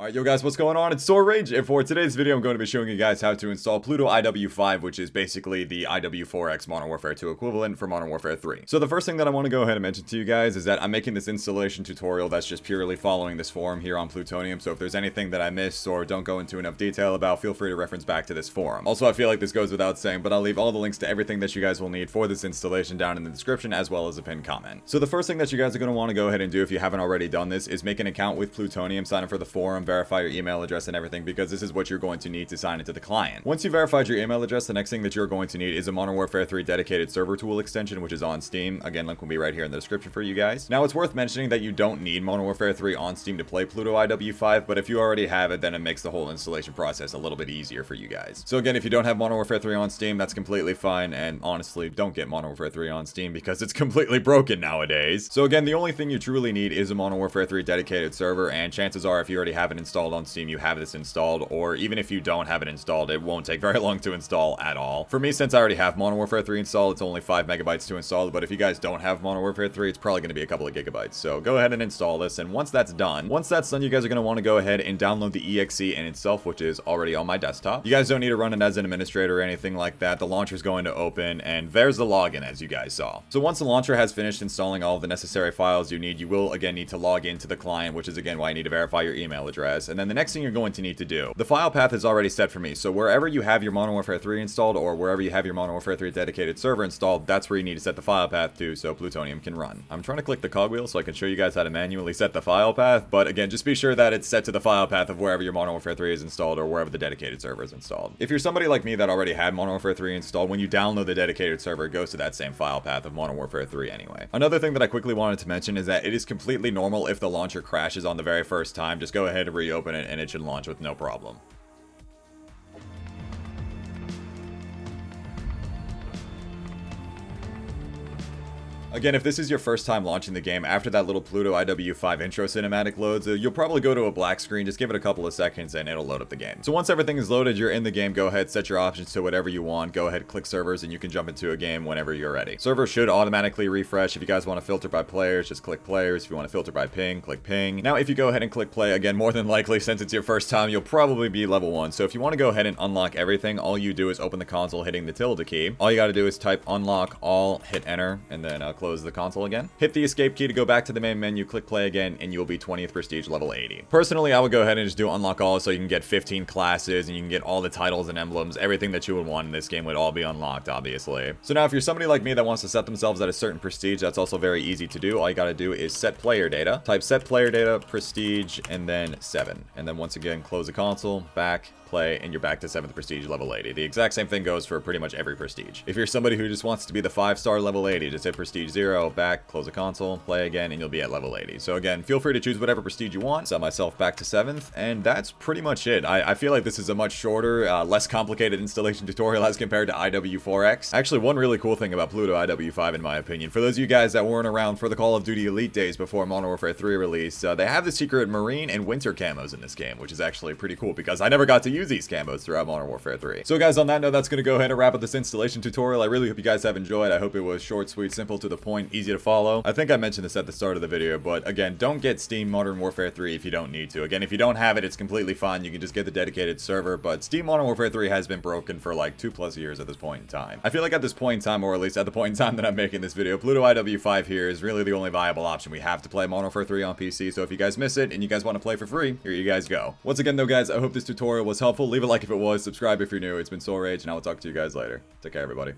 Alright, yo guys, what's going on? It's Rage, and for today's video, I'm going to be showing you guys how to install PLUTO IW5, which is basically the IW4X Modern Warfare 2 equivalent for Modern Warfare 3. So the first thing that I want to go ahead and mention to you guys is that I'm making this installation tutorial that's just purely following this forum here on Plutonium, so if there's anything that I missed or don't go into enough detail about, feel free to reference back to this forum. Also, I feel like this goes without saying, but I'll leave all the links to everything that you guys will need for this installation down in the description, as well as a pinned comment. So the first thing that you guys are going to want to go ahead and do if you haven't already done this is make an account with Plutonium, sign up for the forum, verify your email address and everything, because this is what you're going to need to sign into the client. Once you verified your email address, the next thing that you're going to need is a Modern Warfare 3 dedicated server tool extension, which is on Steam. Again, link will be right here in the description for you guys. Now, it's worth mentioning that you don't need Modern Warfare 3 on Steam to play PLUTO IW5, but if you already have it, then it makes the whole installation process a little bit easier for you guys. So again, if you don't have Modern Warfare 3 on Steam, that's completely fine, and honestly, don't get Modern Warfare 3 on Steam because it's completely broken nowadays. So again, the only thing you truly need is a Modern Warfare 3 dedicated server, and chances are if you already have it installed on Steam, you have this installed, or even if you don't have it installed, it won't take very long to install at all. For me, since I already have Modern Warfare 3 installed, it's only 5 megabytes to install, but if you guys don't have Modern Warfare 3, it's probably going to be a couple of gigabytes. So go ahead and install this, and once that's done, you guys are going to want to go ahead and download the exe in itself, which is already on my desktop. You guys don't need to run it as an administrator or anything like that. The launcher is going to open, and there's the login, as you guys saw. So once the launcher has finished installing all of the necessary files you need, you will again need to log into the client, which is again why you need to verify your email address. And then the next thing you're going to need to do, the file path is already set for me, so wherever you have your Modern Warfare 3 installed, or wherever you have your Modern Warfare 3 dedicated server installed, that's where you need to set the file path to so Plutonium can run. I'm trying to click the cogwheel so I can show you guys how to manually set the file path, but again, just be sure that it's set to the file path of wherever your Modern Warfare 3 is installed or wherever the dedicated server is installed. If you're somebody like me that already had Modern Warfare 3 installed, when you download the dedicated server, it goes to that same file path of Modern Warfare 3 anyway. Another thing that I quickly wanted to mention is that it is completely normal if the launcher crashes on the very first time. Just go ahead and reopen it and it should launch with no problem. Again, if this is your first time launching the game, after that little PLUTO IW5 intro cinematic loads, you'll probably go to a black screen. Just give it a couple of seconds and it'll load up the game. So once everything is loaded, you're in the game. Go ahead, set your options to whatever you want. Go ahead, click servers, and you can jump into a game whenever you're ready. Servers should automatically refresh. If you guys want to filter by players, just click players. If you want to filter by ping, click ping. Now, if you go ahead and click play, again, more than likely, since it's your first time, you'll probably be level 1. So if you want to go ahead and unlock everything, all you do is open the console hitting the tilde key. All you got to do is type unlock all, hit enter, and then close the console again. Hit the escape key to go back to the main menu, click play again, and you'll be 20th prestige level 80. Personally, I would go ahead and just do unlock all so you can get 15 classes and you can get all the titles and emblems. Everything that you would want in this game would all be unlocked, obviously. So now if you're somebody like me that wants to set themselves at a certain prestige, that's also very easy to do. All you gotta do is set player data, type set player data, prestige, and then 7. And then once again, close the console, back, play, and you're back to 7th prestige level 80. The exact same thing goes for pretty much every prestige. If you're somebody who just wants to be the 5-star level 80, just hit prestige 0, back, close the console, play again, and you'll be at level 80. So again, feel free to choose whatever prestige you want. Set myself back to 7th, and that's pretty much it. I feel like this is a much shorter, less complicated installation tutorial as compared to IW4X. Actually, one really cool thing about PLUTO IW5, in my opinion, for those of you guys that weren't around for the Call of Duty Elite days before Modern Warfare 3 release, they have the secret Marine and Winter camos in this game, which is actually pretty cool because I never got to use these camos throughout Modern Warfare 3. So guys, on that note, that's going to go ahead and wrap up this installation tutorial. I really hope you guys have enjoyed. I hope it was short, sweet, simple, to the point, easy to follow. I think I mentioned this at the start of the video, but again, don't get Steam Modern Warfare 3 if you don't need to. Again, if you don't have it, it's completely fine. You can just get the dedicated server, but Steam Modern Warfare 3 has been broken for like 2+ years at this point in time. I feel like at this point in time, or at least at the point in time that I'm making this video, PLUTO IW5 here is really the only viable option we have to play Modern Warfare 3 on PC, so if you guys miss it and you guys want to play for free, here you guys go. Once again though guys, I hope this tutorial was helpful. Leave a like if it was, subscribe if you're new. It's been Rage, and I will talk to you guys later. Take care everybody.